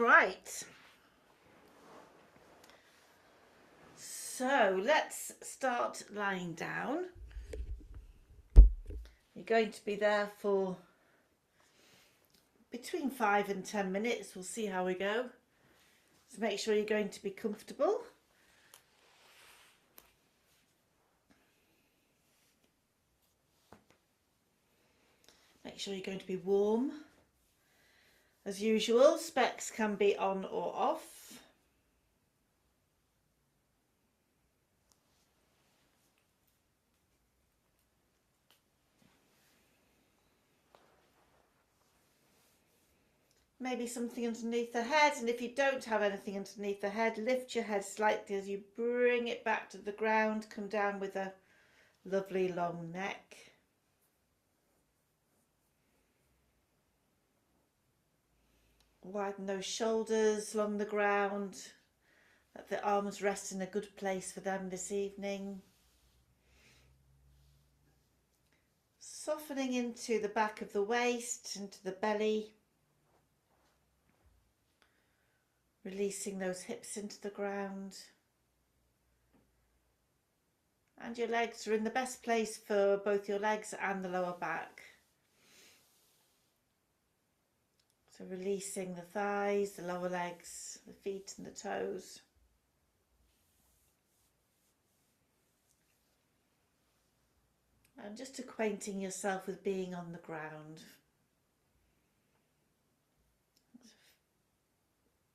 Right, so let's start lying down. You're going to be there for between 5 and 10 minutes. We'll see how we go. So make sure you're going to be comfortable. Make sure you're going to be warm. As usual, specs can be on or off. Maybe something underneath the head, and if you don't have anything underneath the head, lift your head slightly as you bring it back to the ground. Come down with a lovely long neck. Widen those shoulders along the ground. Let the arms rest in a good place for them this evening. Softening into the back of the waist, into the belly. Releasing those hips into the ground. And your legs are in the best place for both your legs and the lower back. So releasing the thighs, the lower legs, the feet and the toes. And just acquainting yourself with being on the ground.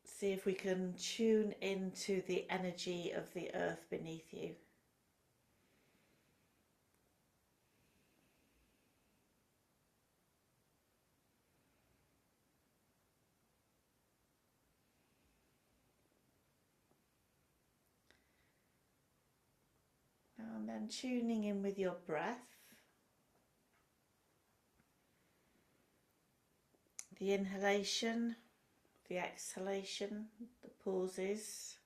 See if we can tune into the energy of the earth beneath you. And then tuning in with your breath. The inhalation, the exhalation, the pauses.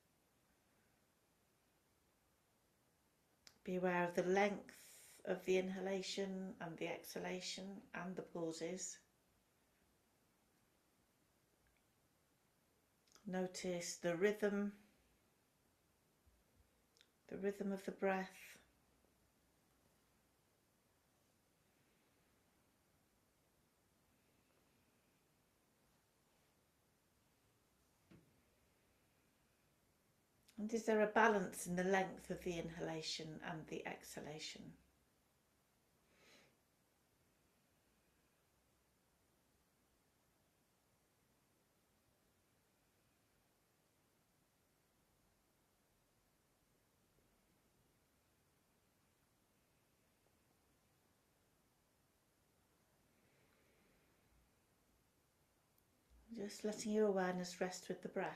Be aware of the length of the inhalation and the exhalation and the pauses. Notice the rhythm of the breath. And is there a balance in the length of the inhalation and the exhalation? Just letting your awareness rest with the breath.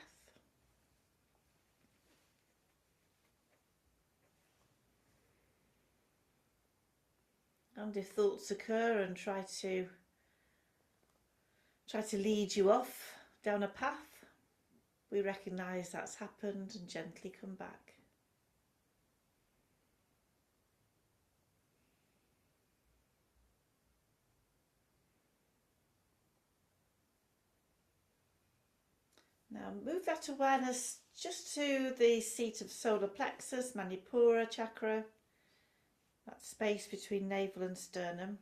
And if thoughts occur and try to lead you off down a path, we recognise that's happened and gently come back. Now move that awareness just to the seat of solar plexus, Manipura chakra, that space between navel and sternum.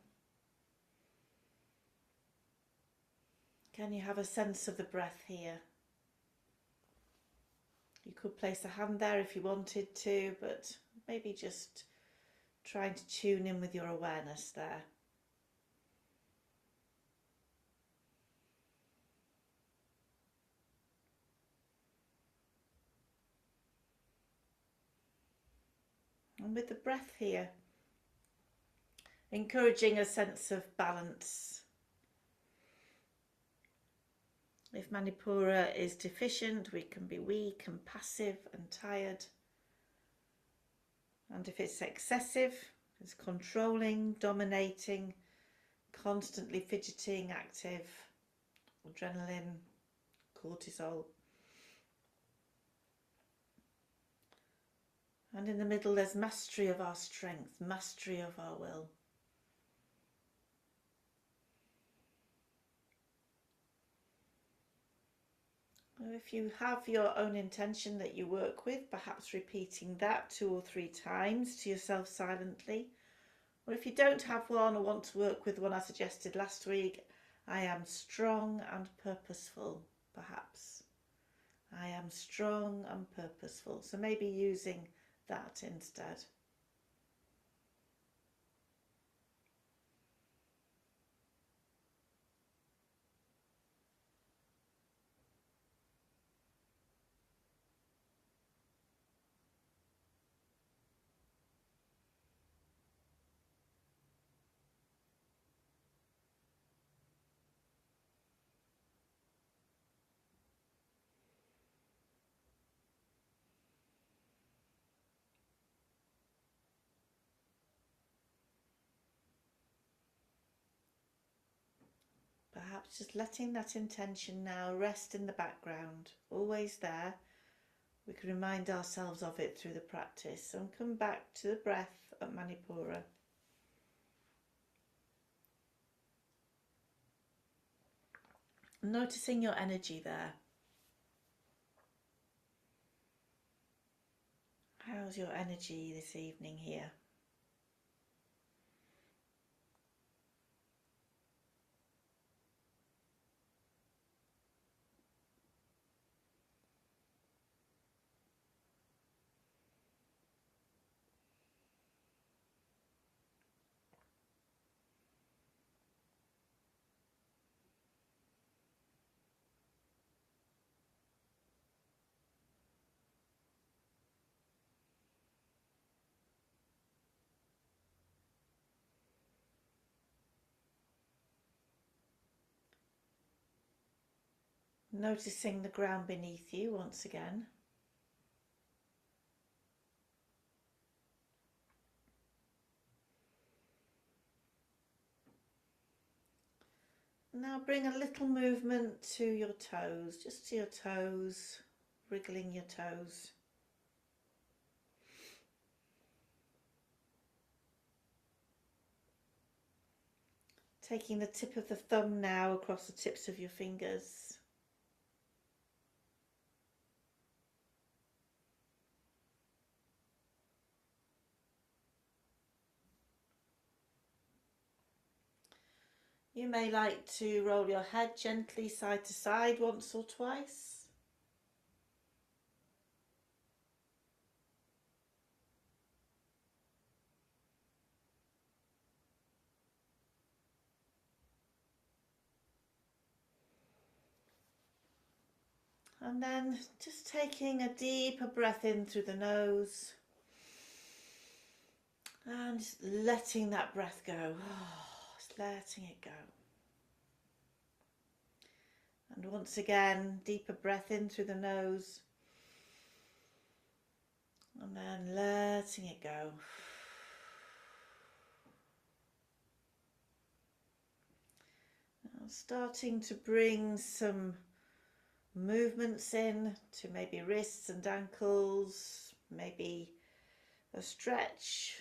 Can you have a sense of the breath here? You could place a hand there if you wanted to, but maybe just trying to tune in with your awareness there. And with the breath here, encouraging a sense of balance. If Manipura is deficient, we can be weak and passive and tired. And if it's excessive, it's controlling, dominating, constantly fidgeting, active, adrenaline, cortisol. And in the middle, there's mastery of our strength, mastery of our will. If you have your own intention that you work with, perhaps repeating that 2 or 3 times to yourself silently. Or if you don't have one or want to work with one I suggested last week, I am strong and purposeful, perhaps. I am strong and purposeful. So maybe using that instead. Perhaps just letting that intention now rest in the background, always there. We can remind ourselves of it through the practice and come back to the breath at Manipura. Noticing your energy there. How's your energy this evening here? Noticing the ground beneath you once again. Now bring a little movement to your toes, just to your toes, wriggling your toes. Taking the tip of the thumb now across the tips of your fingers. You may like to roll your head gently side to side once or twice. And then just taking a deeper breath in through the nose and just letting that breath go. Just letting it go. And once again, deeper breath in through the nose and then letting it go. Now starting to bring some movements in to maybe wrists and ankles, maybe a stretch.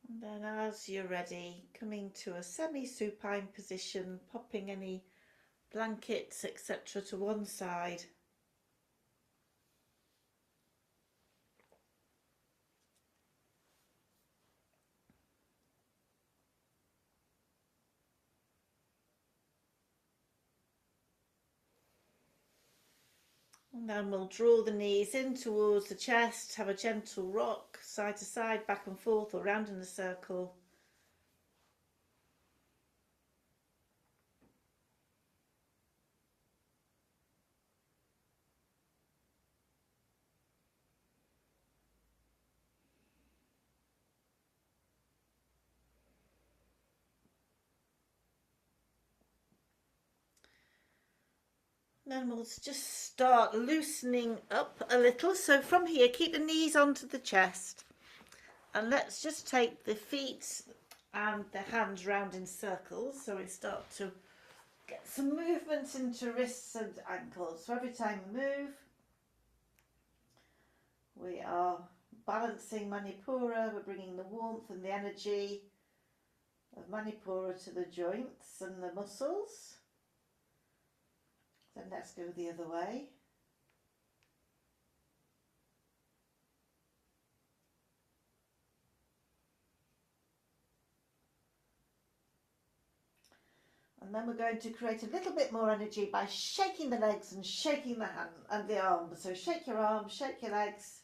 And then as you're ready, coming to a semi-supine position, popping any blankets, etc. to one side. And then we'll draw the knees in towards the chest, have a gentle rock, side to side, back and forth, or round in a circle. Then we'll just start loosening up a little. So from here, keep the knees onto the chest. And let's just take the feet and the hands round in circles, so we start to get some movement into wrists and ankles. So every time we move, we are balancing Manipura. We're bringing the warmth and the energy of Manipura to the joints and the muscles. Then let's go the other way. And then we're going to create a little bit more energy by shaking the legs and shaking the hand and the arms. So shake your arms, shake your legs.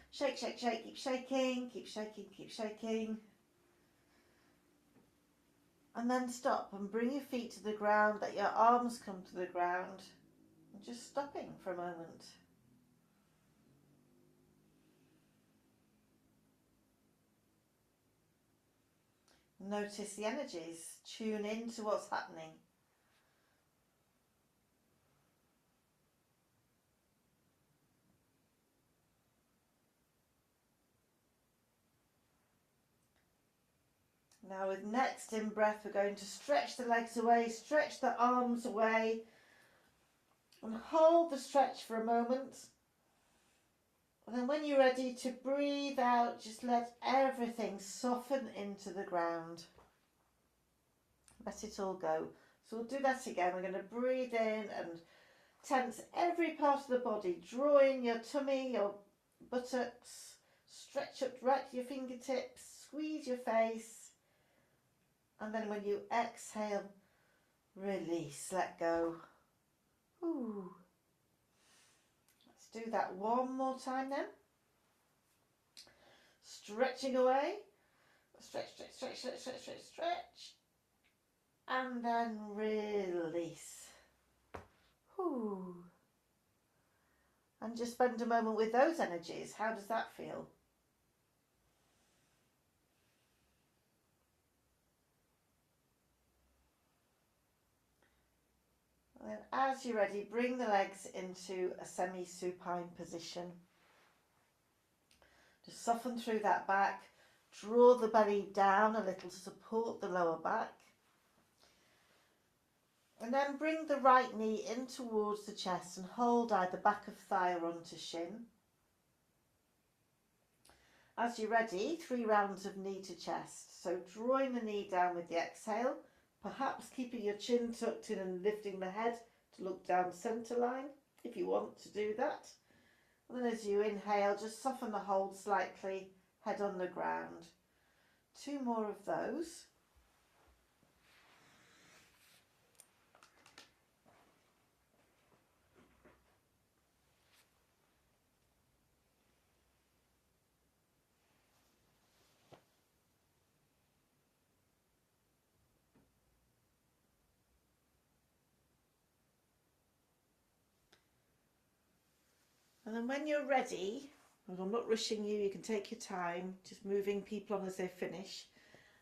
Shake, shake, shake, keep shaking, keep shaking, keep shaking. And then stop and bring your feet to the ground, let your arms come to the ground. And just stopping for a moment. Notice the energies, tune in to what's happening. Now with next in-breath, we're going to stretch the legs away, stretch the arms away, and hold the stretch for a moment. And then when you're ready to breathe out, just let everything soften into the ground. Let it all go. So we'll do that again. We're going to breathe in and tense every part of the body, drawing your tummy, your buttocks, stretch up right to your fingertips, squeeze your face. And then when you exhale, release, let go. Ooh. Let's do that one more time then. Stretching away. Stretch, stretch, stretch, stretch, stretch, stretch, stretch. And then release. Ooh. And just spend a moment with those energies. How does that feel? And then as you're ready, bring the legs into a semi-supine position. Just soften through that back. Draw the belly down a little to support the lower back. And then bring the right knee in towards the chest and hold either back of thigh or onto shin. As you're ready, 3 rounds of knee to chest. So drawing the knee down with the exhale, perhaps keeping your chin tucked in and lifting the head to look down centre line, if you want to do that. And then as you inhale, just soften the hold slightly, head on the ground. 2 more of those. And then when you're ready, and I'm not rushing you, you can take your time, just moving people on as they finish.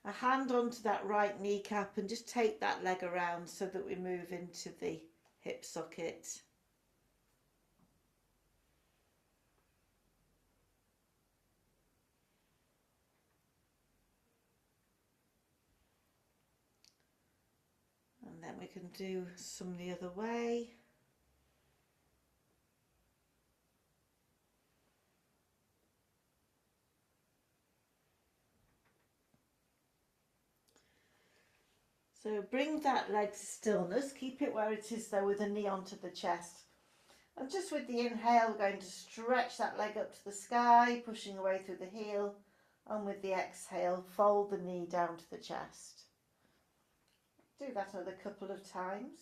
A hand onto that right kneecap and just take that leg around so that we move into the hip socket. And then we can do some the other way. So bring that leg to stillness, keep it where it is though with the knee onto the chest. And just with the inhale, we're going to stretch that leg up to the sky, pushing away through the heel. And with the exhale, fold the knee down to the chest. Do that another couple of times.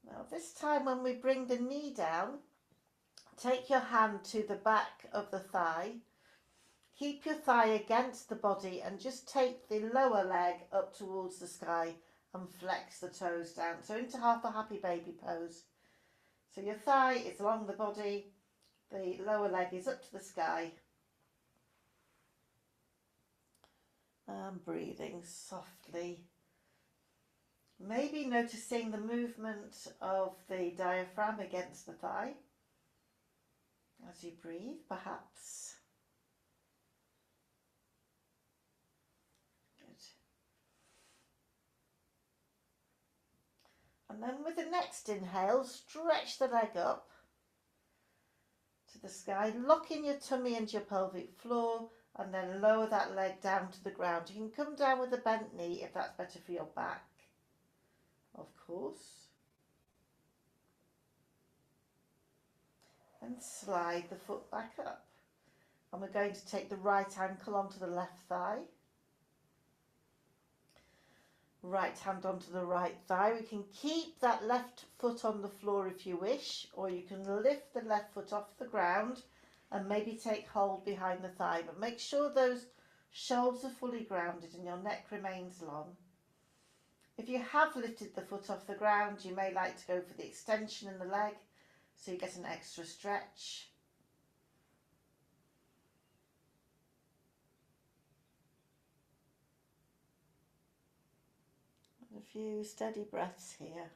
Now this time when we bring the knee down, take your hand to the back of the thigh. Keep your thigh against the body and just take the lower leg up towards the sky and flex the toes down. So into half a happy baby pose. So your thigh is along the body, the lower leg is up to the sky. And breathing softly. Maybe noticing the movement of the diaphragm against the thigh as you breathe, perhaps. Good. And then with the next inhale, stretch the leg up to the sky, lock in your tummy and your pelvic floor, and then lower that leg down to the ground. You can come down with a bent knee if that's better for your back, of course. And slide the foot back up. And we're going to take the right ankle onto the left thigh. Right hand onto the right thigh. We can keep that left foot on the floor if you wish, or you can lift the left foot off the ground and maybe take hold behind the thigh, but make sure those shoulders are fully grounded and your neck remains long. If you have lifted the foot off the ground, you may like to go for the extension in the leg so you get an extra stretch. A few steady breaths here.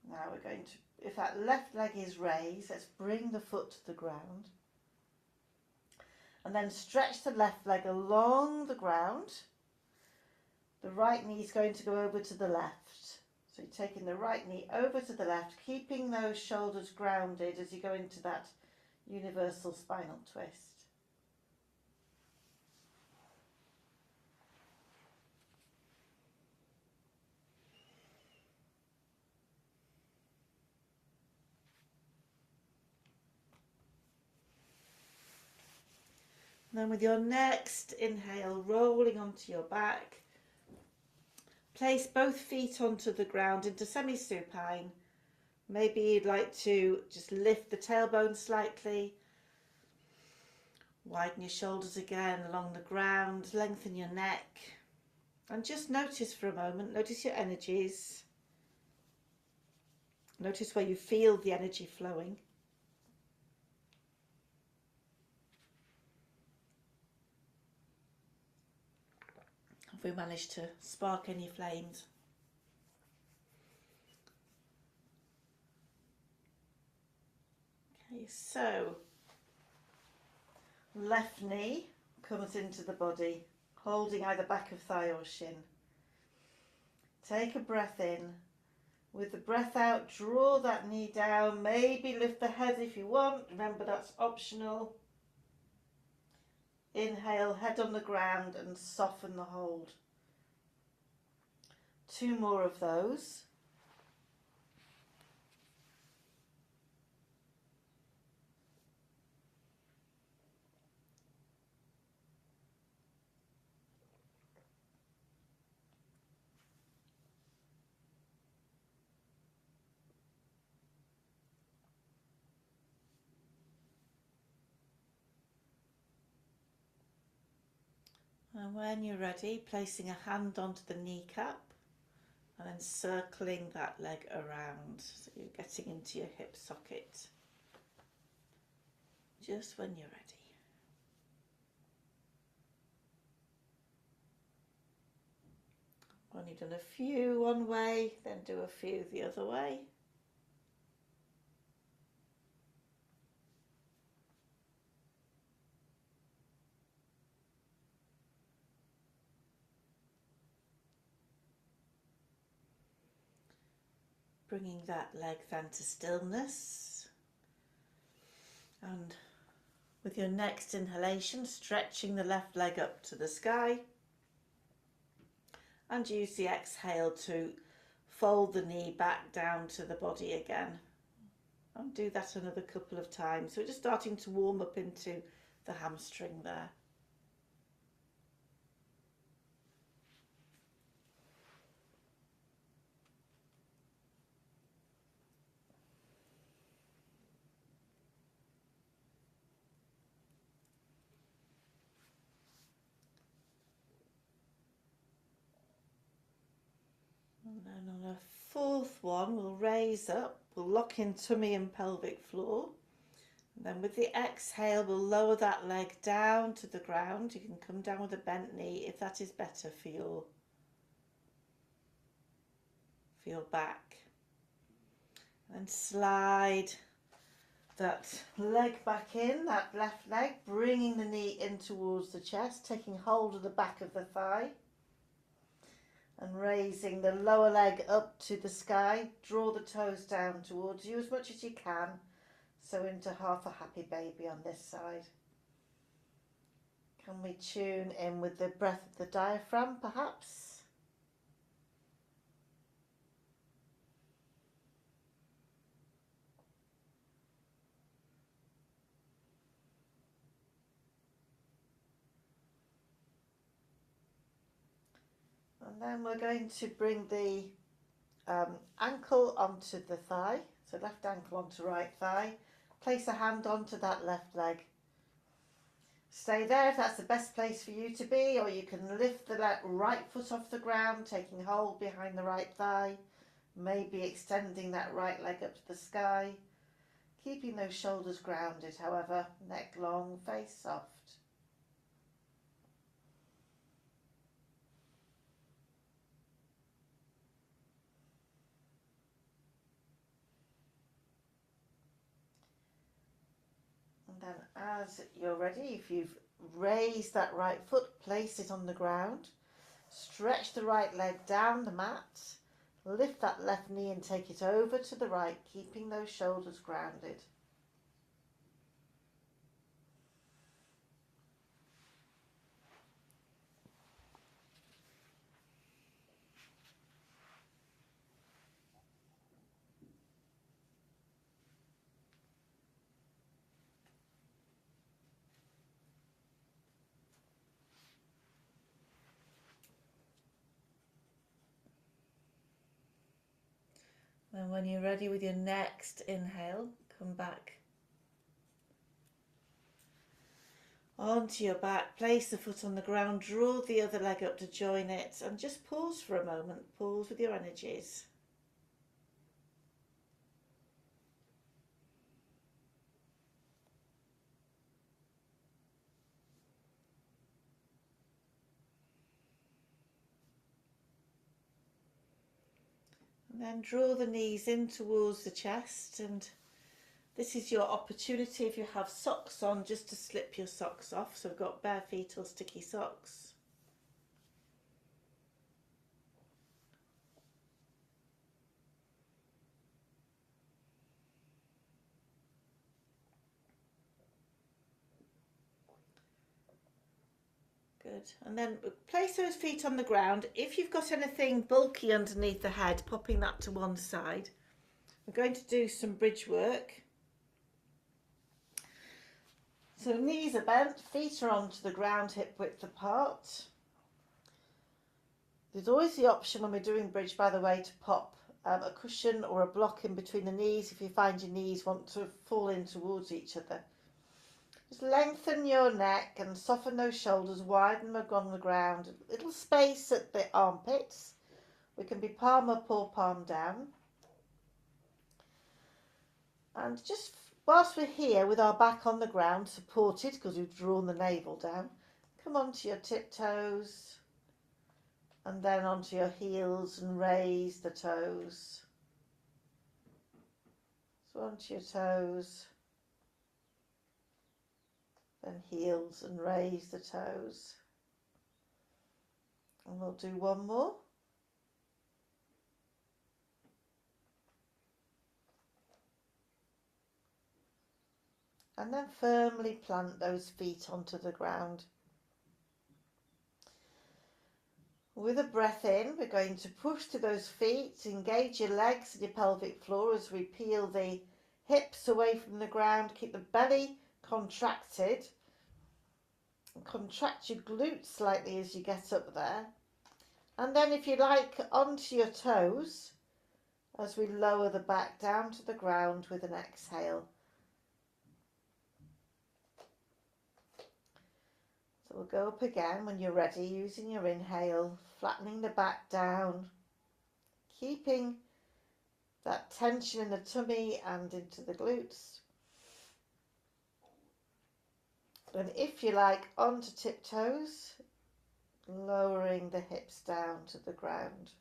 Now we're going to, if that left leg is raised, let's bring the foot to the ground. And then stretch the left leg along the ground. The right knee is going to go over to the left. So you're taking the right knee over to the left, keeping those shoulders grounded as you go into that universal spinal twist. And then with your next inhale, rolling onto your back, place both feet onto the ground into semi-supine. Maybe you'd like to just lift the tailbone slightly, widen your shoulders again along the ground, lengthen your neck, and just notice for a moment, notice your energies. Notice where you feel the energy flowing. Have we managed to spark any flames? Okay, so left knee comes into the body, holding either back of thigh or shin. Take a breath in. With the breath out, draw that knee down. Maybe lift the head if you want. Remember, that's optional. Inhale, head on the ground and soften the hold. 2 more of those. And when you're ready, placing a hand onto the kneecap and then circling that leg around. So you're getting into your hip socket. Just when you're ready. When you've done a few one way, then do a few the other way. Bringing that leg then to stillness. And with your next inhalation, stretching the left leg up to the sky. And use the exhale to fold the knee back down to the body again. And do that another couple of times. So we're just starting to warm up into the hamstring there. And then on a fourth one, we'll raise up, we'll lock in tummy and pelvic floor. And then with the exhale, we'll lower that leg down to the ground. You can come down with a bent knee if that is better for your back. And slide that leg back in, that left leg, bringing the knee in towards the chest, taking hold of the back of the thigh. And raising the lower leg up to the sky, draw the toes down towards you as much as you can. So into half a happy baby on this side. Can we tune in with the breath of the diaphragm perhaps? And then we're going to bring the ankle onto the thigh. So left ankle onto right thigh. Place a hand onto that left leg. Stay there if that's the best place for you to be, or you can lift the right foot off the ground, taking hold behind the right thigh, maybe extending that right leg up to the sky, keeping those shoulders grounded, however, neck long, face soft. And then as you're ready, if you've raised that right foot, place it on the ground. Stretch the right leg down the mat. Lift that left knee and take it over to the right, keeping those shoulders grounded. And when you're ready with your next inhale, come back onto your back, place the foot on the ground, draw the other leg up to join it, and just pause for a moment, pause with your energies. And then draw the knees in towards the chest, and this is your opportunity, if you have socks on, just to slip your socks off. So we've got bare feet or sticky socks. Good. And then place those feet on the ground. If you've got anything bulky underneath the head, popping that to one side. We're going to do some bridge work. So knees are bent, feet are onto the ground, hip width apart. There's always the option when we're doing bridge, by the way, to pop a cushion or a block in between the knees if you find your knees want to fall in towards each other. Just lengthen your neck and soften those shoulders, widen them on the ground. A little space at the armpits. We can be palm up or palm down. And just whilst we're here with our back on the ground, supported because we've drawn the navel down, come onto your tiptoes and then onto your heels and raise the toes. So onto your toes, then heels and raise the toes. And we'll do one more. And then firmly plant those feet onto the ground. With a breath in, we're going to push to those feet, engage your legs and your pelvic floor as we peel the hips away from the ground. Keep the belly contracted. Contract your glutes slightly as you get up there. And then if you like, onto your toes as we lower the back down to the ground with an exhale. So we'll go up again when you're ready, using your inhale, flattening the back down, keeping that tension in the tummy and into the glutes. And if you like, onto tiptoes, lowering the hips down to the ground.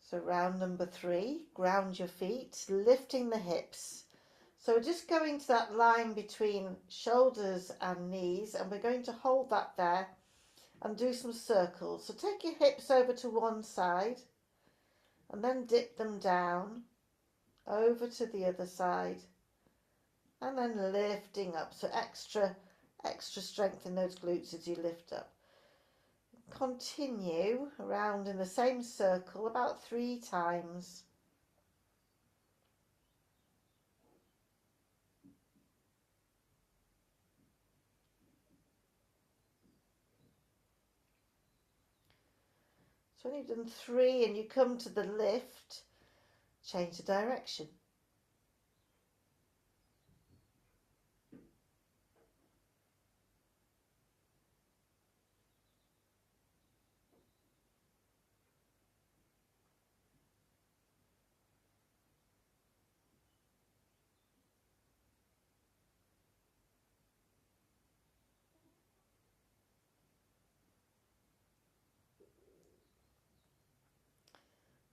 So round number 3, ground your feet, lifting the hips. So we're just going to that line between shoulders and knees, and we're going to hold that there and do some circles. So take your hips over to one side and then dip them down over to the other side and then lifting up. So extra strength in those glutes as you lift up. Continue around in the same circle about 3 times. So when you've done 3 and you come to the lift, change the direction.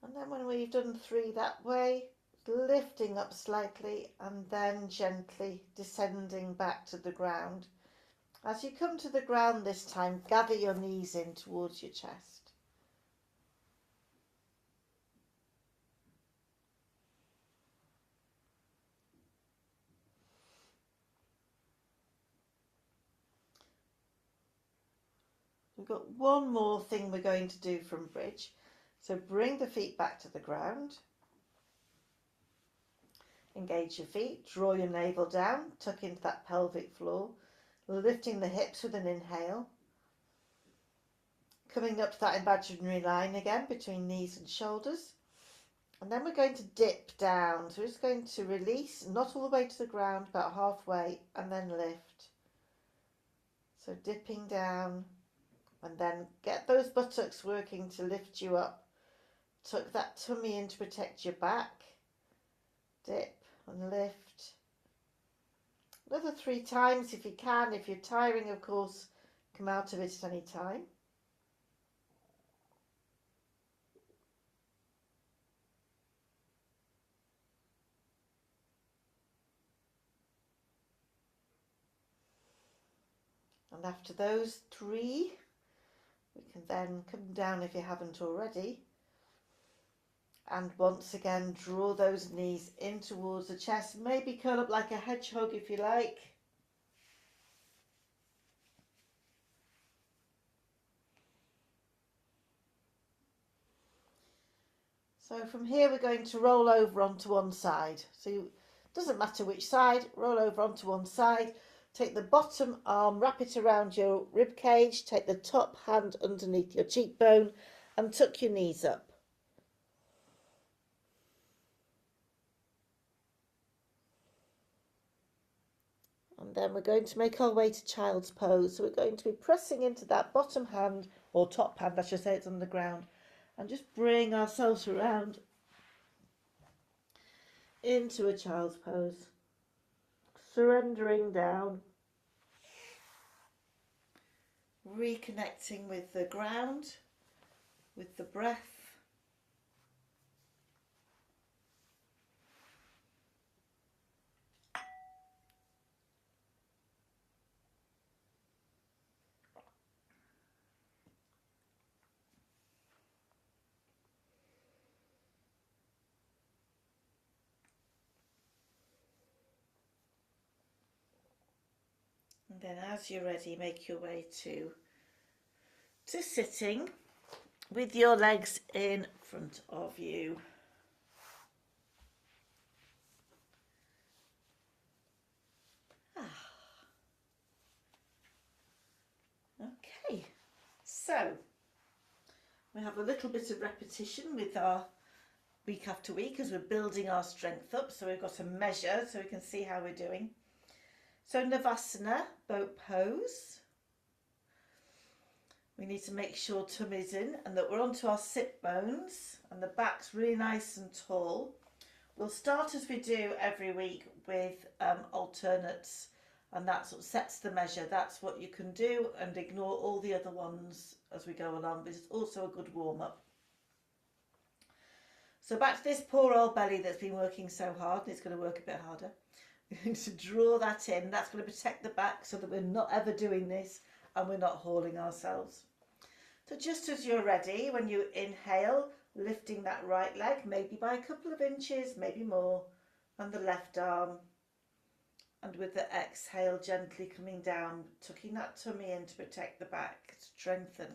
And then when we've done 3 that way, lifting up slightly and then gently descending back to the ground. As you come to the ground this time, gather your knees in towards your chest. We've got one more thing we're going to do from bridge. So bring the feet back to the ground. Engage your feet, draw your navel down, tuck into that pelvic floor, lifting the hips with an inhale. Coming up to that imaginary line again between knees and shoulders. And then we're going to dip down. So we're just going to release, not all the way to the ground, about halfway, and then lift. So dipping down, and then get those buttocks working to lift you up. Tuck that tummy in to protect your back. Dip and lift. Another 3 times if you can. If you're tiring, of course, come out of it at any time. And after those 3, we can then come down if you haven't already. And once again, draw those knees in towards the chest. Maybe curl up like a hedgehog if you like. So from here we're going to roll over onto one side. So it doesn't matter which side, roll over onto one side. Take the bottom arm, wrap it around your rib cage, take the top hand underneath your cheekbone and tuck your knees up. And then we're going to make our way to child's pose. So we're going to be pressing into that bottom hand, or top hand, I should say, it's on the ground, and just bring ourselves around into a child's pose. Surrendering down. Reconnecting with the ground, with the breath. And then as you're ready, make your way to sitting with your legs in front of you. Okay, so we have a little bit of repetition with our week after week as we're building our strength up. So we've got a measure so we can see how we're doing. So Navasana, boat pose. We need to make sure tummy's in and that we're onto our sit bones and the back's really nice and tall. We'll start as we do every week with alternates, and that sort of sets the measure. That's what you can do, and ignore all the other ones as we go along, but it's also a good warm-up. So back to this poor old belly that's been working so hard, and it's going to work a bit harder. We're going to draw that in. That's going to protect the back so that we're not ever doing this and we're not hauling ourselves. So just as you're ready, when you inhale, lifting that right leg, maybe by a couple of inches, maybe more, and the left arm. And with the exhale, gently coming down, tucking that tummy in to protect the back, strengthen.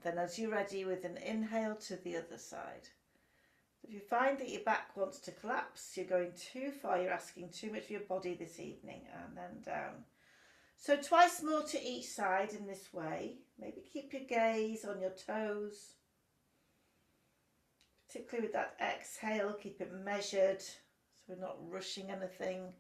Then as you're ready, with an inhale to the other side. If you find that your back wants to collapse, you're going too far, you're asking too much of your body this evening, and then down. So twice more to each side in this way. Maybe keep your gaze on your toes. Particularly with that exhale, keep it measured so we're not rushing anything.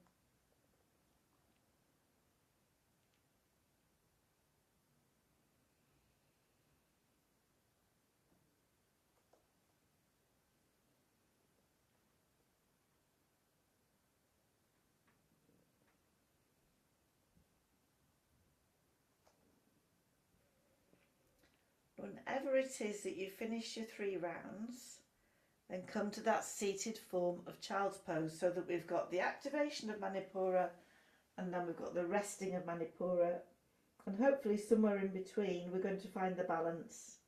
Whenever it is that you finish your 3 rounds, then come to that seated form of child's pose, so that we've got the activation of Manipura and then we've got the resting of Manipura, and hopefully somewhere in between we're going to find the balance.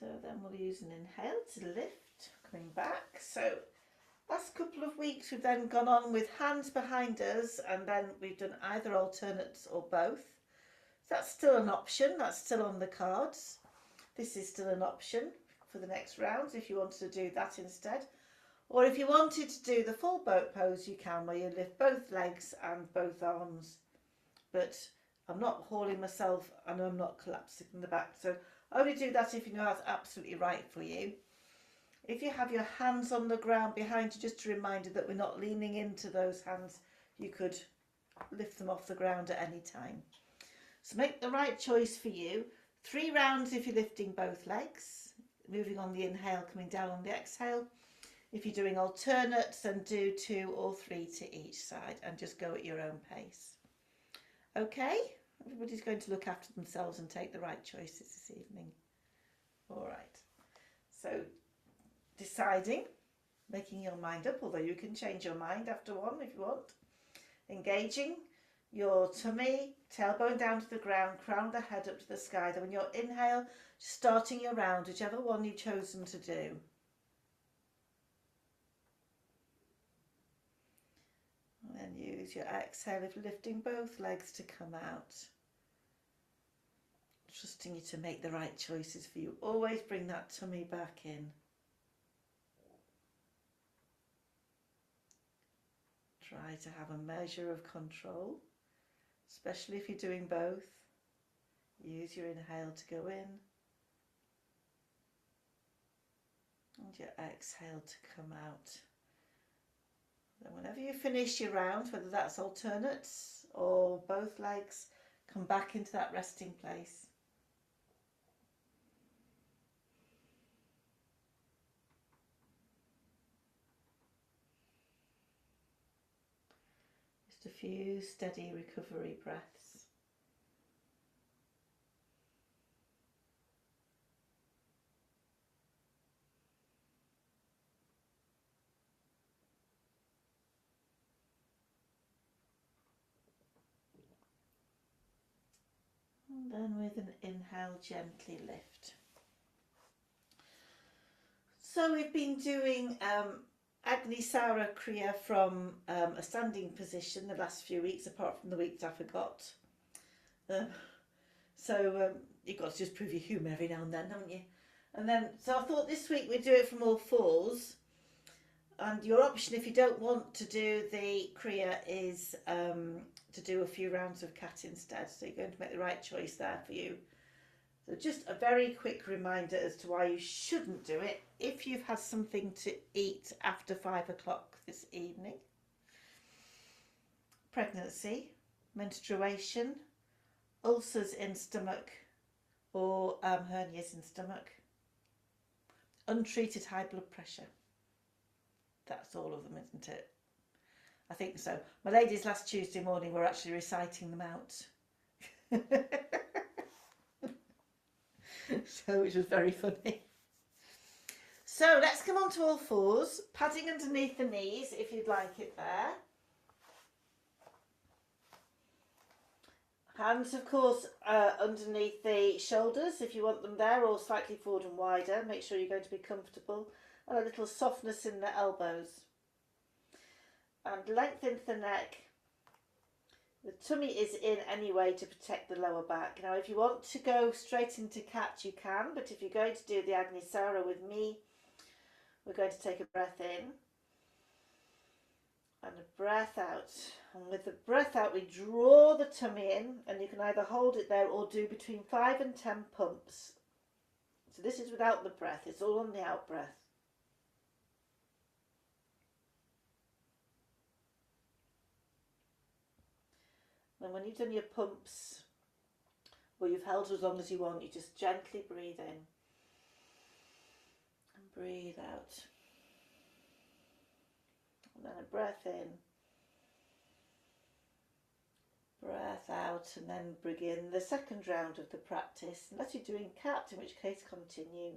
So then we'll use an inhale to lift, coming back. So last couple of weeks we've then gone on with hands behind us, and then we've done either alternates or both. So that's still an option, that's still on the cards. This is still an option for the next round if you wanted to do that instead. Or if you wanted to do the full boat pose, you can, where you lift both legs and both arms. But I'm not hauling myself and I'm not collapsing in the back. So only do that if you know that's absolutely right for you. If you have your hands on the ground behind you, just a reminder that we're not leaning into those hands. You could lift them off the ground at any time. So make the right choice for you. 3 rounds if you're lifting both legs. Moving on the inhale, coming down on the exhale. If you're doing alternates, then do 2 or 3 to each side and just go at your own pace. Okay? Everybody's going to look after themselves and take the right choices this evening. All right. So deciding, making your mind up, although you can change your mind after one if you want. Engaging your tummy, tailbone down to the ground, crown the head up to the sky. Then when you inhale, starting your round, whichever one you've chosen to do. And then use your exhale of lifting both legs to come out. Trusting you to make the right choices for you. Always bring that tummy back in. Try to have a measure of control, especially if you're doing both. Use your inhale to go in and your exhale to come out. Then whenever you finish your round, whether that's alternates or both legs, come back into that resting place. Just a few steady recovery breaths. And then with an inhale, gently lift. So we've been doing Agnisara Kriya from a standing position the last few weeks, apart from the weeks I forgot. You've got to just prove your humour every now and then, haven't you? And then, so I thought this week we'd do it from all fours. And your option, if you don't want to do the Kriya, is to do a few rounds of cat instead. So you're going to make the right choice there for you. So just a very quick reminder as to why you shouldn't do it if you've had something to eat after 5 o'clock this evening. Pregnancy, menstruation, ulcers in stomach or hernias in stomach, untreated high blood pressure. That's all of them, isn't it? I think so. My ladies last Tuesday morning were actually reciting them out. So which was very funny. So let's come on to all fours, padding underneath the knees if you'd like it there. Hands, of course, underneath the shoulders if you want them there, or slightly forward and wider. Make sure you're going to be comfortable. And a little softness in the elbows. And lengthen the neck. The tummy is in anyway to protect the lower back. Now, if you want to go straight into cat, you can. But if you're going to do the Agnisara with me, we're going to take a breath in. And a breath out. And with the breath out, we draw the tummy in. And you can either hold it there or do between 5 and 10 pumps. So this is without the breath. It's all on the out breath. And when you've done your pumps, or you've held as long as you want, you just gently breathe in and breathe out. And then a breath in, breath out, and then begin the second round of the practice. Unless you're doing cat, in which case continue.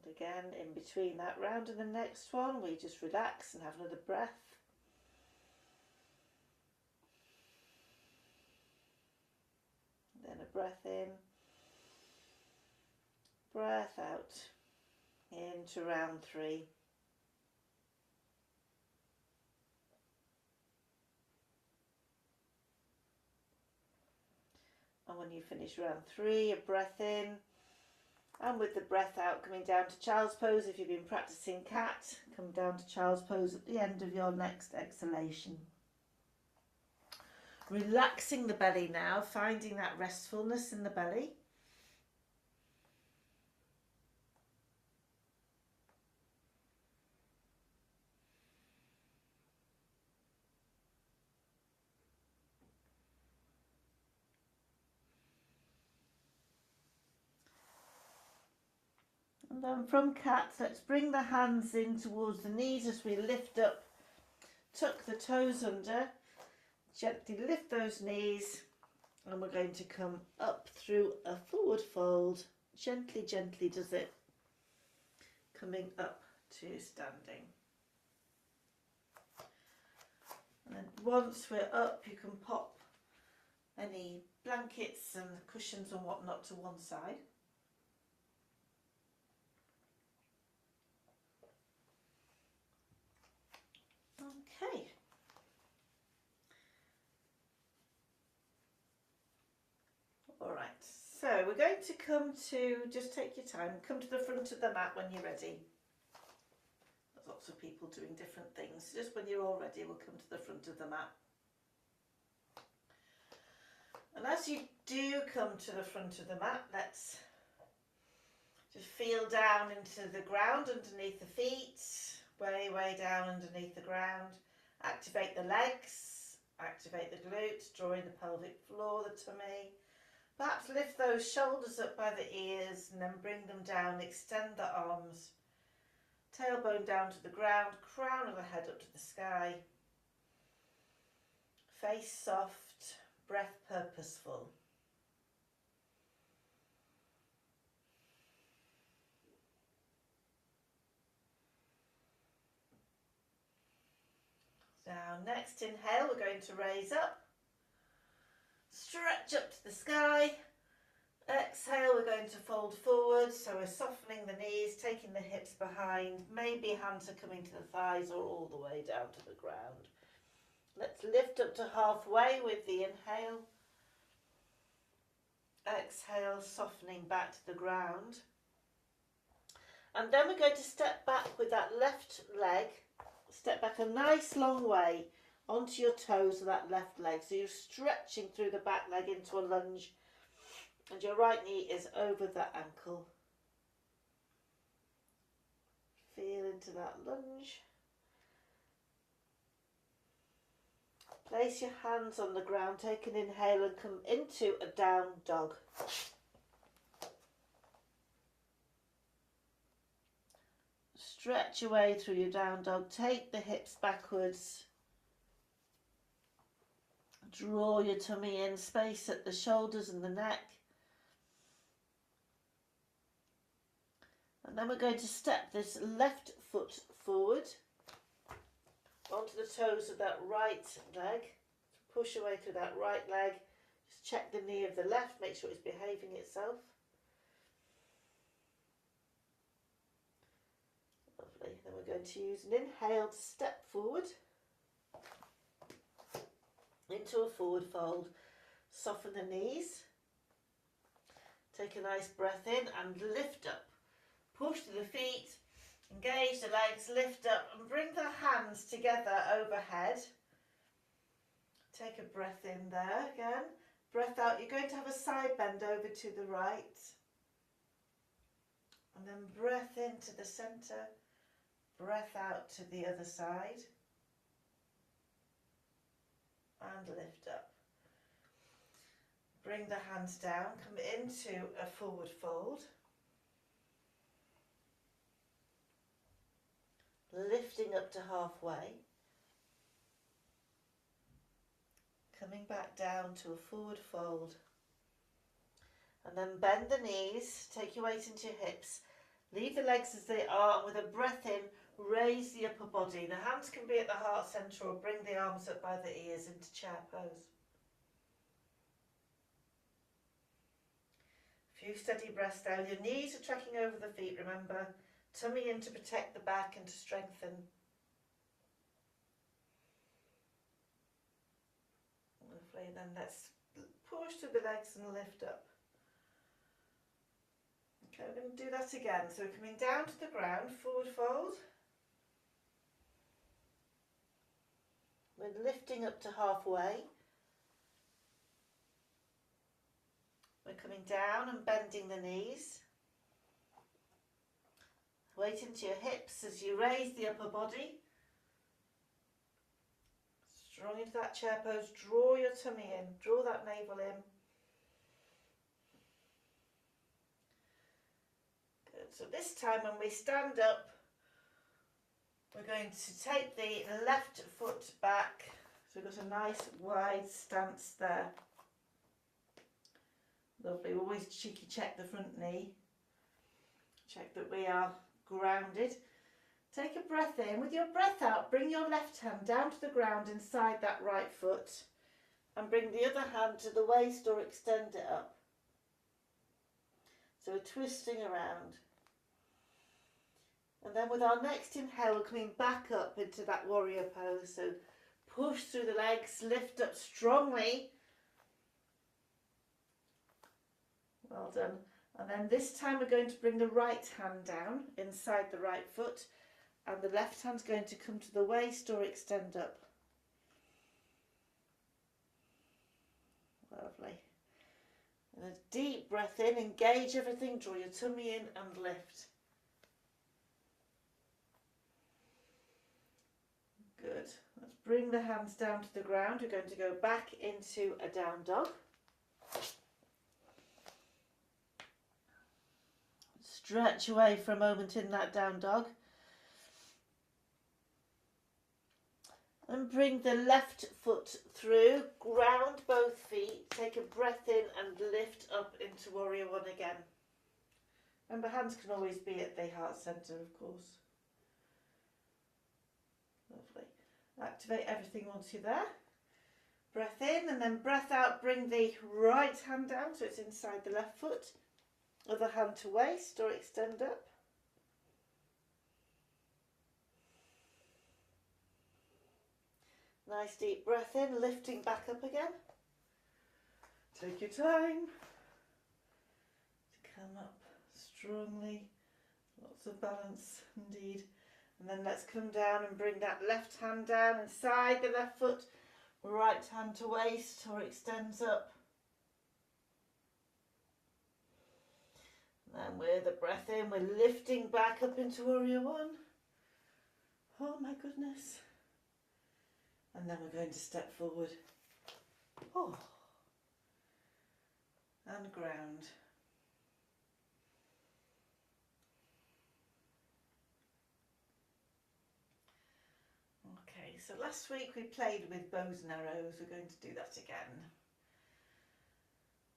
Again, in between that round and the next one, we just relax and have another breath. Then a breath in, breath out, into round 3. And when you finish round 3, a breath in. And with the breath out, coming down to child's pose. If you've been practicing cat, come down to child's pose at the end of your next exhalation. Relaxing the belly now, finding that restfulness in the belly. And then from cat, let's bring the hands in towards the knees as we lift up, tuck the toes under, gently lift those knees, and we're going to come up through a forward fold. Gently, gently does it, coming up to standing. And then once we're up, you can pop any blankets and cushions and whatnot to one side. Okay. All right, so we're going to come to, just take your time, come to the front of the mat when you're ready. There's lots of people doing different things. Just when you're all ready, we'll come to the front of the mat. And as you do come to the front of the mat, let's just feel down into the ground underneath the feet. Way down underneath the ground. Activate the legs, activate the glutes, drawing the pelvic floor, the tummy. Perhaps lift those shoulders up by the ears and then bring them down, extend the arms. Tailbone down to the ground, crown of the head up to the sky. Face soft, breath purposeful. Now, next inhale, we're going to raise up, stretch up to the sky. Exhale, we're going to fold forward, so we're softening the knees, taking the hips behind. Maybe hands are coming to the thighs or all the way down to the ground. Let's lift up to halfway with the inhale. Exhale, softening back to the ground. And then we're going to step back with that left leg, step back a nice long way onto your toes of that left leg. So you're stretching through the back leg into a lunge, and your right knee is over the ankle. Feel into that lunge. Place your hands on the ground, take an inhale and come into a down dog. Stretch away through your down dog, take the hips backwards. Draw your tummy in, space at the shoulders and the neck. And then we're going to step this left foot forward onto the toes of that right leg. Push away through that right leg. Just check the knee of the left, make sure it's behaving itself. Lovely. Then we're going to use an inhale to step forward into a forward fold. Soften the knees. Take a nice breath in and lift up. Push to the feet. Engage the legs, lift up and bring the hands together overhead. Take a breath in there again. Breath out. You're going to have a side bend over to the right. And then breath into the centre. Breath out to the other side. And lift up. Bring the hands down. Come into a forward fold. Lifting up to halfway, coming back down to a forward fold, and then bend the knees, take your weight into your hips, leave the legs as they are, and with a breath in, raise the upper body. The hands can be at the heart centre or bring the arms up by the ears into chair pose. A few steady breaths down. Your knees are tracking over the feet, remember. Tummy in to protect the back and to strengthen. Lovely. And then let's push through the legs and lift up. Okay, we're going to do that again. So we're coming down to the ground, forward fold. We're lifting up to halfway. We're coming down and bending the knees. Weight into your hips as you raise the upper body. Strong into that chair pose. Draw your tummy in. Draw that navel in. Good. So this time when we stand up, we're going to take the left foot back. So we've got a nice wide stance there. Lovely. Always cheeky check the front knee. Check that we are grounded. Take a breath in. With your breath out, bring your left hand down to the ground inside that right foot and bring the other hand to the waist or extend it up. So we're twisting around. And then with our next inhale, we're coming back up into that warrior pose. So push through the legs, lift up strongly. Well done. And then this time we're going to bring the right hand down inside the right foot and the left hand's going to come to the waist or extend up. Lovely. And a deep breath in, engage everything, draw your tummy in and lift. Good. Let's bring the hands down to the ground. We're going to go back into a down dog. Stretch away for a moment in that down dog. And bring the left foot through, ground both feet, take a breath in and lift up into warrior one again. Remember, hands can always be at the heart centre, of course. Lovely. Activate everything once you're there. Breath in and then breath out, bring the right hand down so it's inside the left foot. Other hand to waist or extend up. Nice deep breath in, lifting back up again. Take your time to come up strongly, Lots of balance indeed. And then let's come down and bring that left hand down inside the left foot, right hand to waist or extends up. And then with the breath in, we're lifting back up into Warrior One. Oh my goodness. And then we're going to step forward. Oh. And ground. Okay, so last week we played with bows and arrows. We're going to do that again.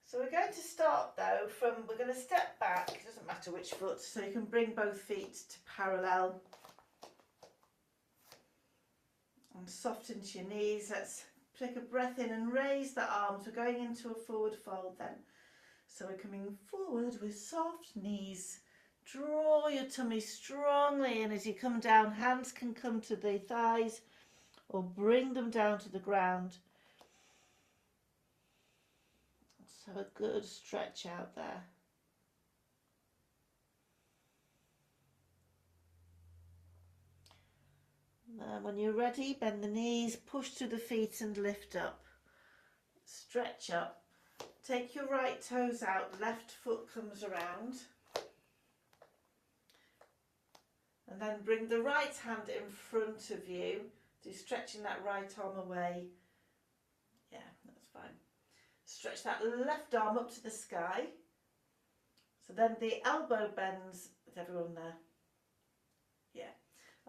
So we're going to start though from, we're going to step back, it doesn't matter which foot, so you can bring both feet to parallel. And soften to your knees. Let's take a breath in and raise the arms. We're going into a forward fold then. So we're coming forward with soft knees. Draw your tummy strongly, and as you come down, hands can come to the thighs or bring them down to the ground. So a good stretch out there. Then when you're ready, bend the knees, push through the feet and lift up. Stretch up. Take your right toes out, left foot comes around. And then bring the right hand in front of you. So you're stretching that right arm away. Yeah, that's fine. Stretch that left arm up to the sky. So then the elbow bends. Is everyone there? Yeah.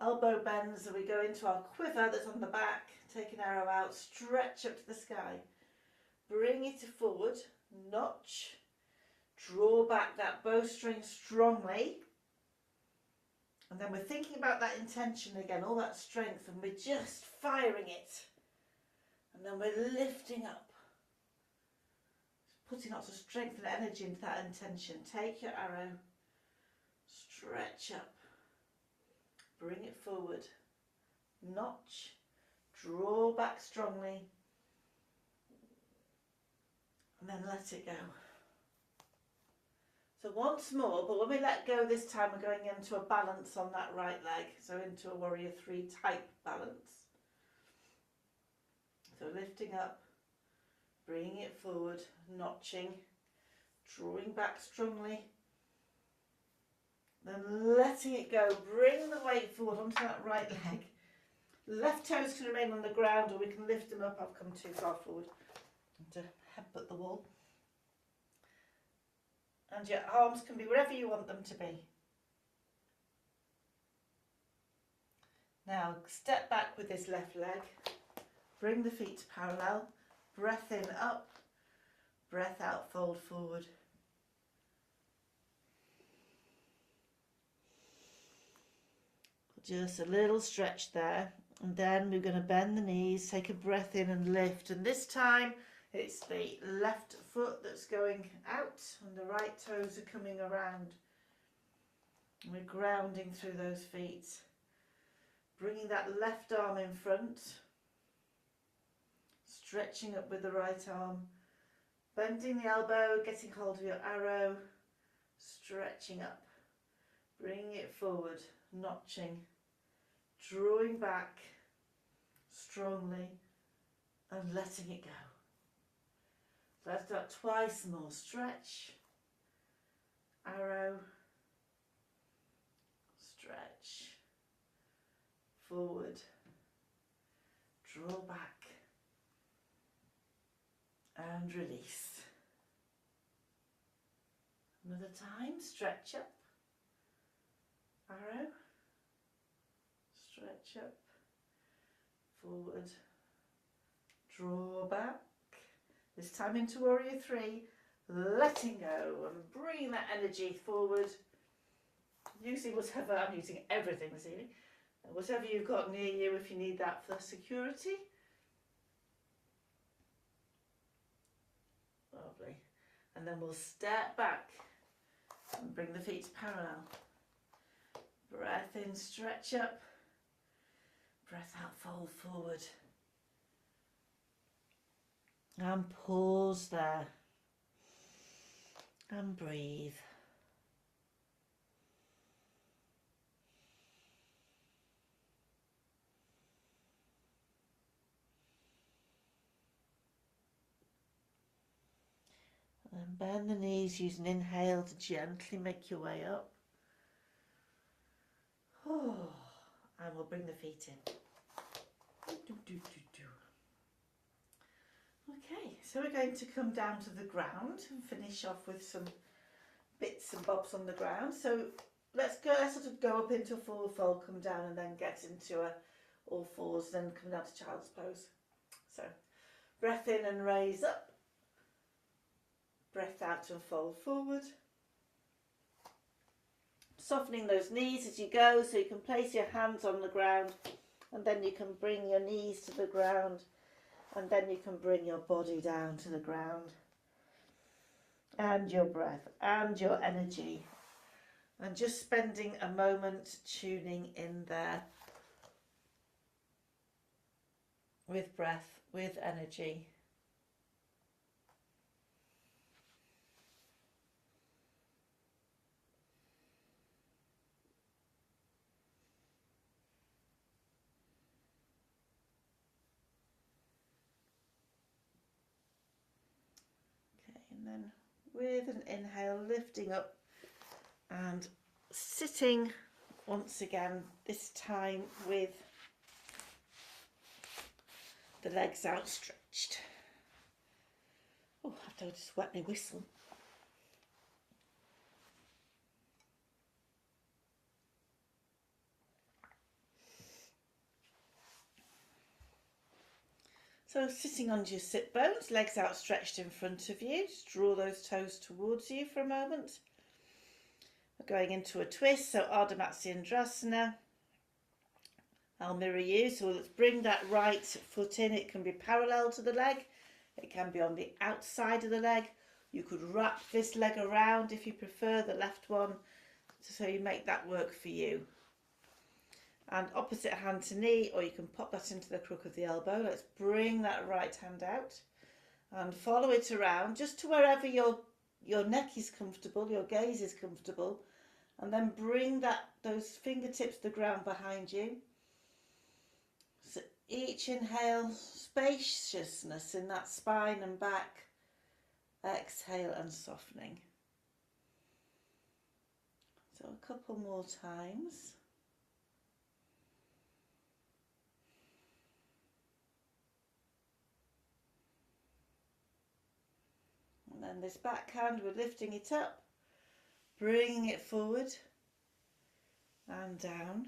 Elbow bends, and we go into our quiver that's on the back. Take an arrow out, stretch up to the sky. Bring it forward, notch. Draw back that bowstring strongly. And then we're thinking about that intention again, all that strength, and we're just firing it. And then we're lifting up. Putting lots of strength and energy into that intention. Take your arrow, stretch up, bring it forward, notch, draw back strongly, and then let it go. So once more, but when we let go this time, we're going into a balance on that right leg, so into a Warrior Three type balance. So lifting up, bringing it forward, notching, drawing back strongly, then letting it go. Bring the weight forward onto that right leg. Left toes can remain on the ground, or we can lift them up. I've come too far forward to headbutt the wall. And your arms can be wherever you want them to be. Now step back with this left leg. Bring the feet to parallel. Breath in, up. Breath out, fold forward. Just a little stretch there. And then we're going to bend the knees, take a breath in and lift. And this time it's the left foot that's going out and the right toes are coming around. And we're grounding through those feet. Bringing that left arm in front. Stretching up with the right arm. Bending the elbow, getting hold of your arrow. Stretching up. Bringing it forward, notching. Drawing back strongly and letting it go. So let's do that twice more. Stretch, arrow, stretch, forward, draw back and release. Another time, stretch up, arrow, stretch up, forward, draw back. This time into Warrior Three, letting go and bringing that energy forward. Using whatever, I'm using everything this evening. Whatever you've got near you if you need that for security. Lovely. And then we'll step back and bring the feet parallel. Breath in, stretch up. Breath out, fold forward. And pause there. And breathe. And bend the knees, use an inhale to gently make your way up. Oh, and we'll bring the feet in. Okay, so we're going to come down to the ground and finish off with some bits and bobs on the ground. So let's sort of go up into a forward fold, come down, and then get into a all fours, then come down to child's pose. So breath in and raise up, breath out and fold forward. Softening those knees as you go, so you can place your hands on the ground, and then you can bring your knees to the ground, and then you can bring your body down to the ground. And your breath and your energy. And just spending a moment tuning in there with breath, with energy. Okay, and then with an inhale, lifting up and sitting once again, this time with the legs outstretched. Oh, I have to just wet my whistle. So sitting on your sit bones, legs outstretched in front of you. Just draw those toes towards you for a moment. We're going into a twist, so Ardha Matsyendrasana. I'll mirror you, so let's bring that right foot in. It can be parallel to the leg. It can be on the outside of the leg. You could wrap this leg around if you prefer, the left one, so you make that work for you. And opposite hand to knee, or you can pop that into the crook of the elbow. Let's bring that right hand out and follow it around just to wherever your neck is comfortable, your gaze is comfortable, and then bring those fingertips to the ground behind you. So each inhale, spaciousness in that spine and back. Exhale and softening. So a couple more times. And then this back hand, we're lifting it up, bringing it forward and down,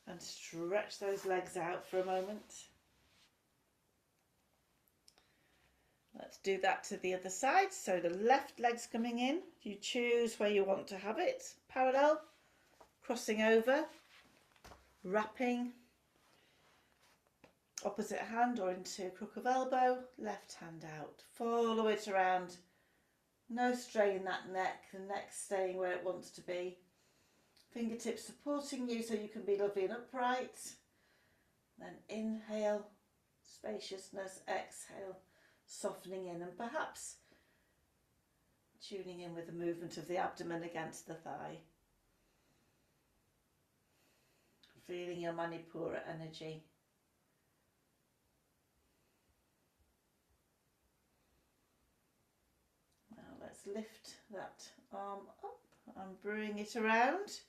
and stretch those legs out for a moment. Let's do that to the other side. So the left leg's coming in. You choose where you want to have it. Parallel, crossing over, wrapping, opposite hand or into crook of elbow, left hand out. Follow it around. No strain in that neck, the neck staying where it wants to be. Fingertips supporting you so you can be lovely and upright. Then inhale, spaciousness, exhale, softening in, and perhaps tuning in with the movement of the abdomen against the thigh. Feeling your Manipura energy. Now let's lift that arm up and bring it around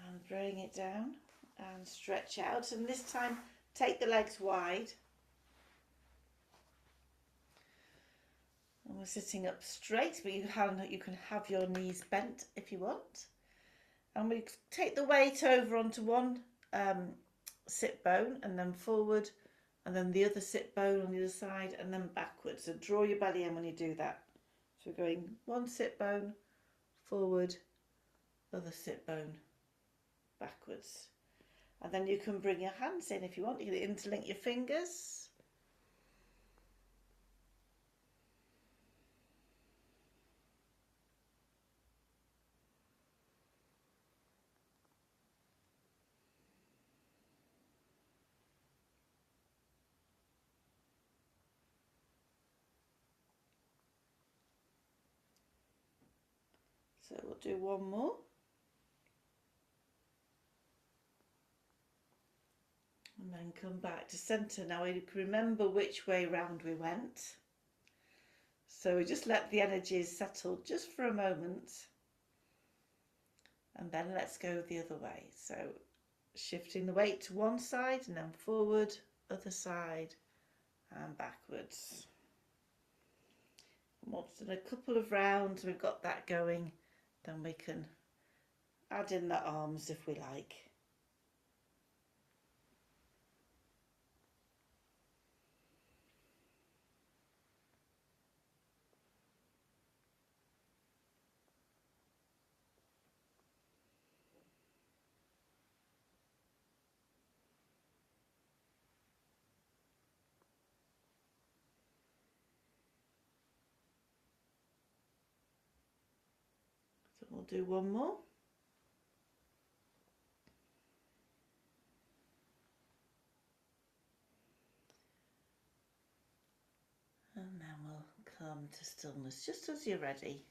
and bring it down and stretch out, and this time take the legs wide. And we're sitting up straight, but you can have your knees bent if you want. And we take the weight over onto one sit bone and then forward, and then the other sit bone on the other side, and then backwards. So draw your belly in when you do that. So we're going one sit bone, forward, other sit bone, backwards. And then you can bring your hands in if you want. You can interlink your fingers. So we'll do one more. And then come back to centre. Now we can remember which way round we went. So we just let the energies settle just for a moment, and then let's go the other way. So shifting the weight to one side and then forward, other side and backwards. And once done a couple of rounds, we've got that going, then we can add in the arms if we like. So we'll do one more. And then we'll come to stillness just as you're ready.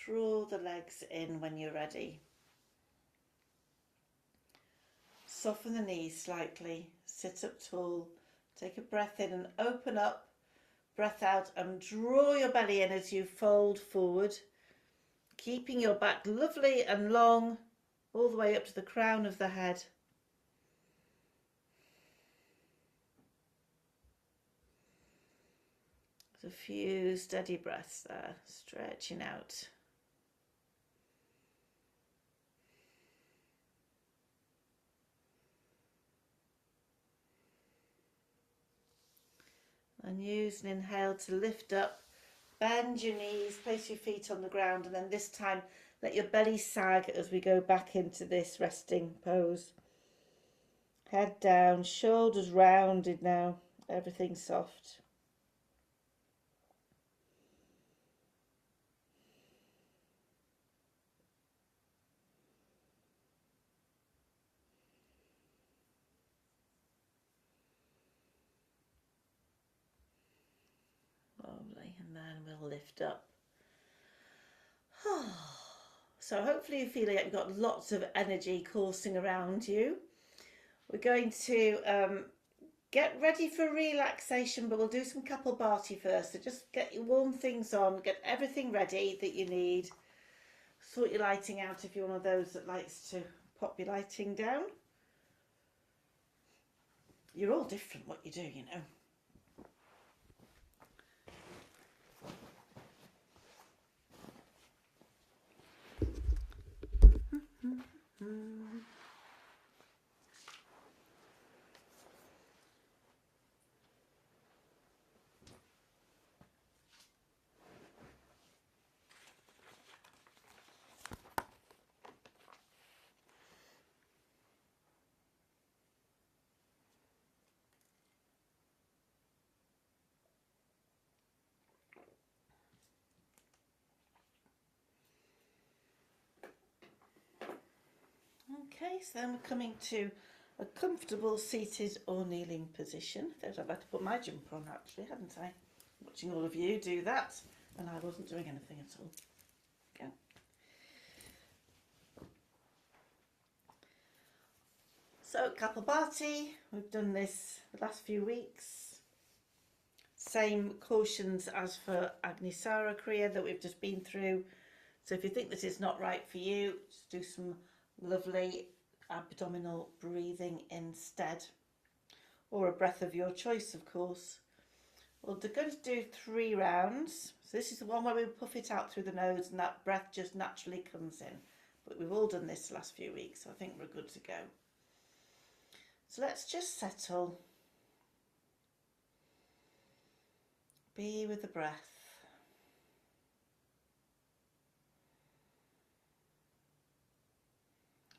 Draw the legs in when you're ready. Soften the knees slightly, sit up tall, take a breath in and open up, breath out and draw your belly in as you fold forward, keeping your back lovely and long all the way up to the crown of the head. There's a few steady breaths there, stretching out. And use an inhale to lift up, bend your knees, place your feet on the ground, and then this time let your belly sag as we go back into this resting pose. Head down, shoulders rounded now, everything soft. Lovely, and then we'll lift up. So hopefully you feel like you've got lots of energy coursing around you. We're going to get ready for relaxation, but we'll do some Kapalbhati first. So just get your warm things on, get everything ready that you need. Sort your lighting out if you're one of those that likes to pop your lighting down. You're all different what you do, you know. Okay, so then we're coming to a comfortable seated or kneeling position. I've had to put my jumper on actually, hadn't I? Watching all of you do that, and I wasn't doing anything at all. Okay. So Kapalbhati, we've done this the last few weeks. Same cautions as for Agnisara Kriya that we've just been through. So if you think that it's not right for you, just do some lovely abdominal breathing instead, or a breath of your choice, of course. Well, they're going to do 3 rounds. So this is the one where we puff it out through the nose and that breath just naturally comes in. But we've all done this the last few weeks, so I think we're good to go. So let's just settle. Be with the breath.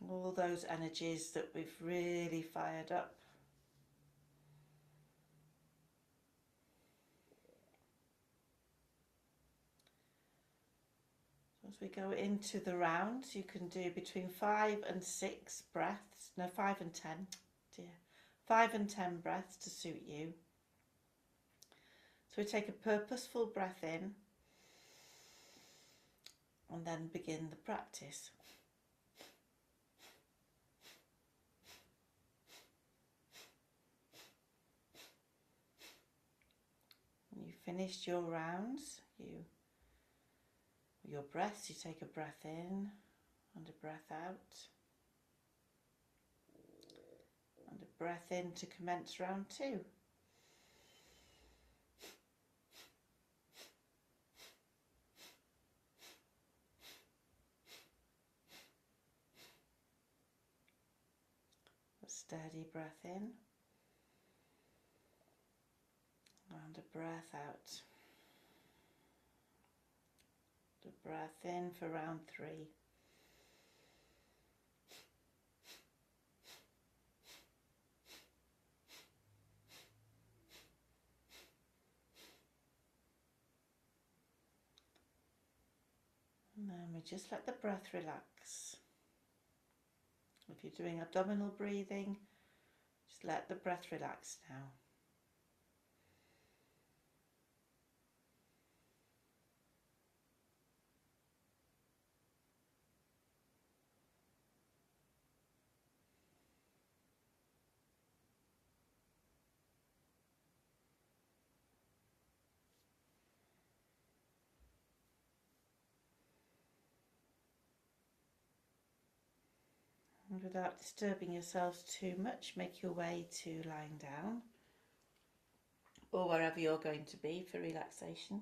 All those energies that we've really fired up. As we go into the rounds, you can do between 5 and 6 breaths. No, 5 and 10. Dear. 5 and 10 breaths to suit you. So we take a purposeful breath in and then begin the practice. finished your rounds, your breaths, you take a breath in and a breath out, and a breath in to commence round 2. A steady breath in and a breath out. A breath in for round 3. And then we just let the breath relax. If you're doing abdominal breathing, just let the breath relax now. And without disturbing yourselves too much, make your way to lying down or wherever you're going to be for relaxation.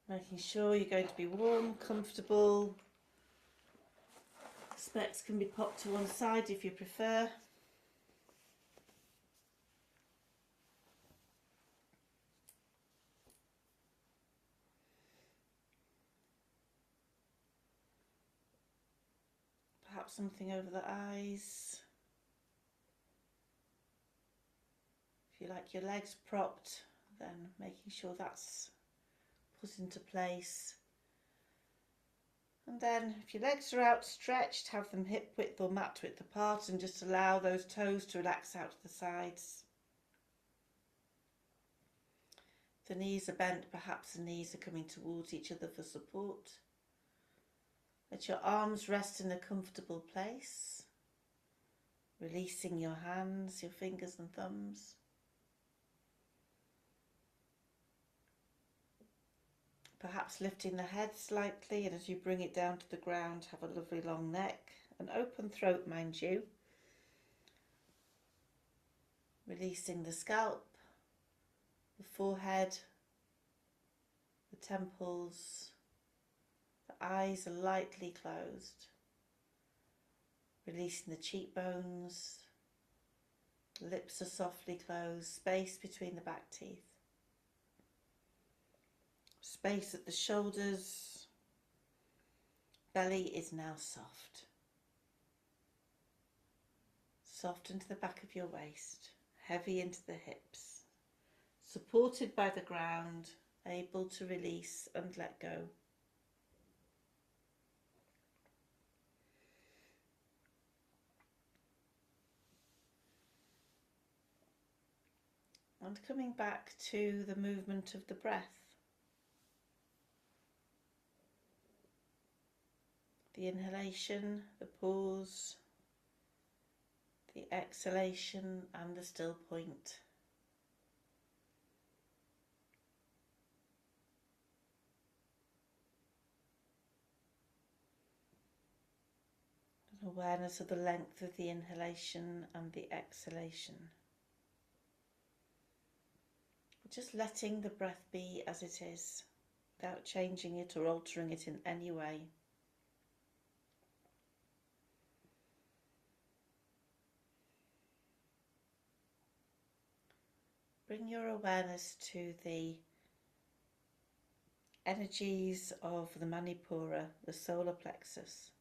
Making sure you're going to be warm, comfortable. Specs can be popped to one side if you prefer. Perhaps something over the eyes. If you like your legs propped, then making sure that's put into place. And then if your legs are outstretched, have them hip width or mat width apart and just allow those toes to relax out to the sides. If the knees are bent, perhaps the knees are coming towards each other for support. Let your arms rest in a comfortable place, releasing your hands, your fingers and thumbs. Perhaps lifting the head slightly, and as you bring it down to the ground, have a lovely long neck, an open throat, mind you. Releasing the scalp, the forehead, the temples, the eyes are lightly closed. Releasing the cheekbones, the lips are softly closed, space between the back teeth. Space at the shoulders, belly is now soft. Soft into the back of your waist, heavy into the hips, supported by the ground, able to release and let go. And coming back to the movement of the breath. The inhalation, the pause, the exhalation and the still point. An awareness of the length of the inhalation and the exhalation. Just letting the breath be as it is, without changing it or altering it in any way. Bring your awareness to the energies of the Manipura, the solar plexus,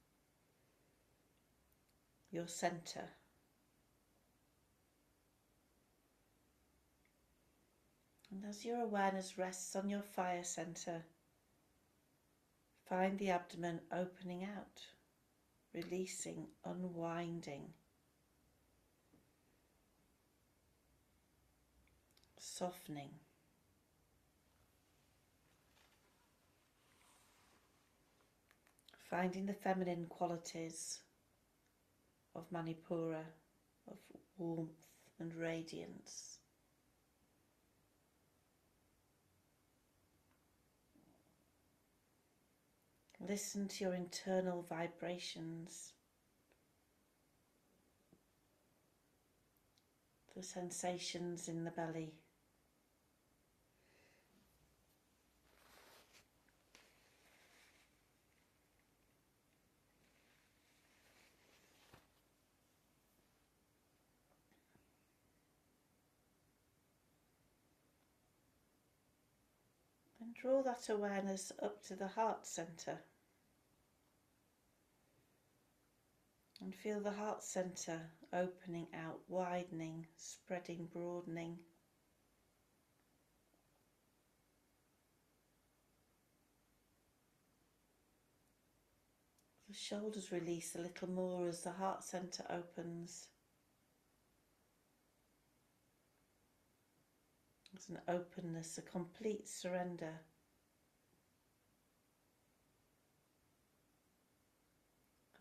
your centre. And as your awareness rests on your fire centre, find the abdomen opening out, releasing, unwinding, softening. Finding the feminine qualities of Manipura, of warmth and radiance. Listen to your internal vibrations, the sensations in the belly. Then draw that awareness up to the heart center. And feel the heart center opening out, widening, spreading, broadening. The shoulders release a little more as the heart center opens. There's an openness, a complete surrender.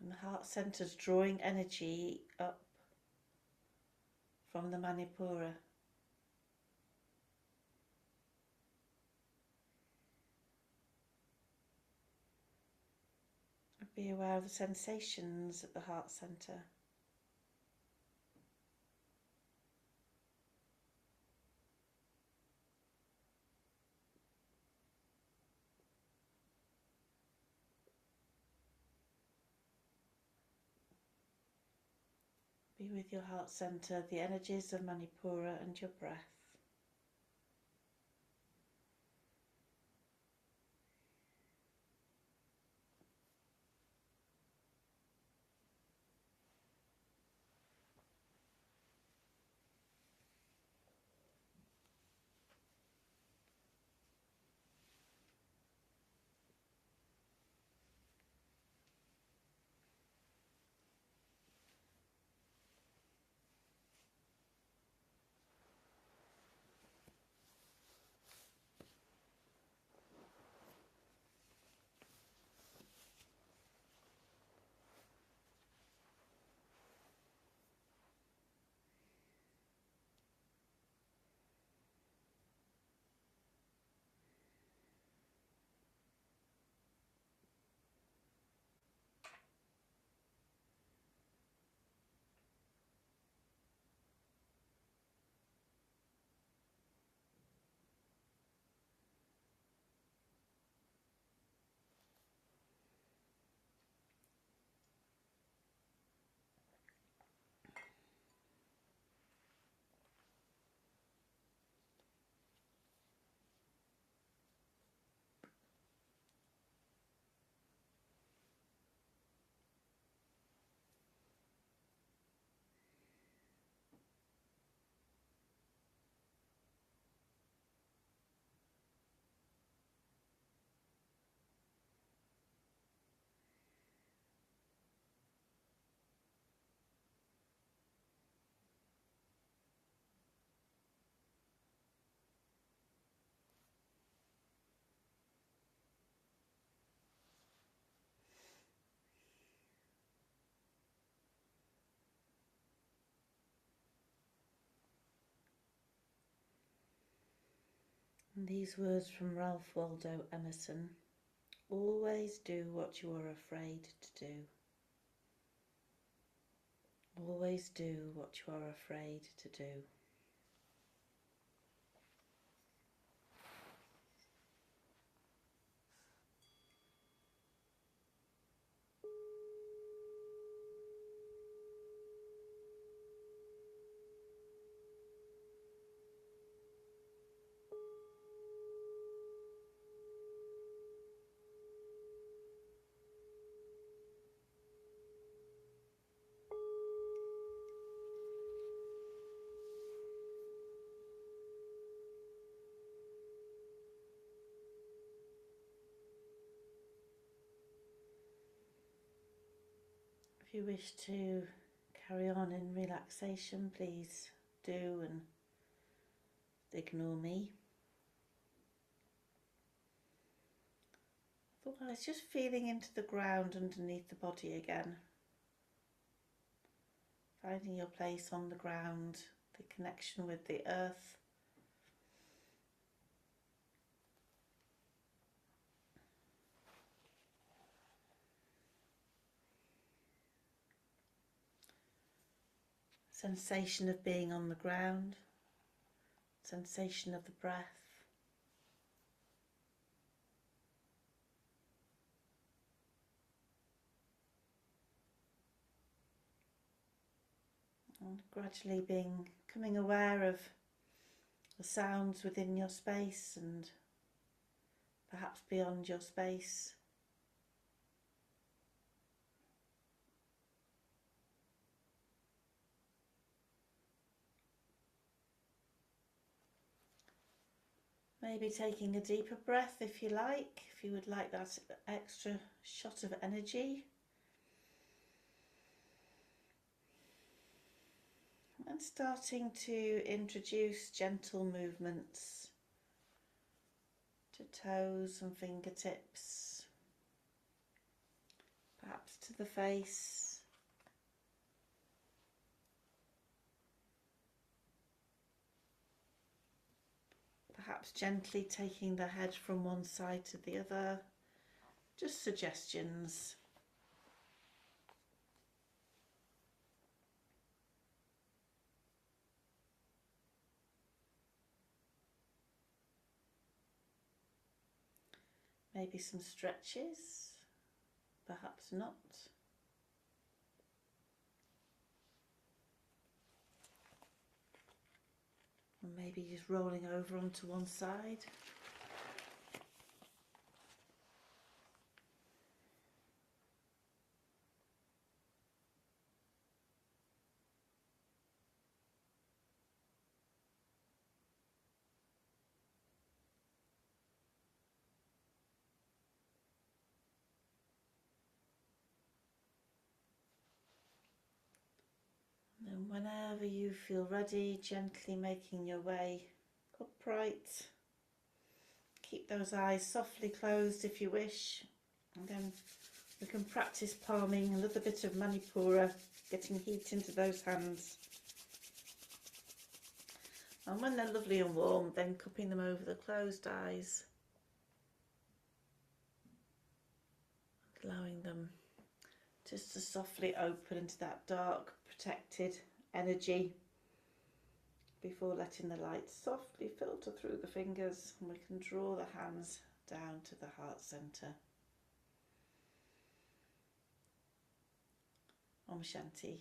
And the heart center's drawing energy up from the Manipura. Be aware of the sensations at the heart center. Be with your heart center, the energies of Manipura and your breath. And these words from Ralph Waldo Emerson: always do what you are afraid to do. Always do what you are afraid to do. If you wish to carry on in relaxation, please do and ignore me. Otherwise, just feeling into the ground underneath the body again. Finding your place on the ground, the connection with the earth. Sensation of being on the ground, sensation of the breath. And gradually becoming aware of the sounds within your space and perhaps beyond your space. Maybe taking a deeper breath if you like, if you would like that extra shot of energy. And starting to introduce gentle movements to toes and fingertips, perhaps to the face. Perhaps gently taking the head from one side to the other, just suggestions. Maybe some stretches, perhaps not. Or maybe just rolling over onto one side. And whenever you feel ready, gently making your way upright. Keep those eyes softly closed if you wish. And then we can practice palming, a little bit of Manipura, getting heat into those hands. And when they're lovely and warm, then cupping them over the closed eyes. Allowing them just to softly open into that dark, protected energy before letting the light softly filter through the fingers, and we can draw the hands down to the heart center. Om Shanti.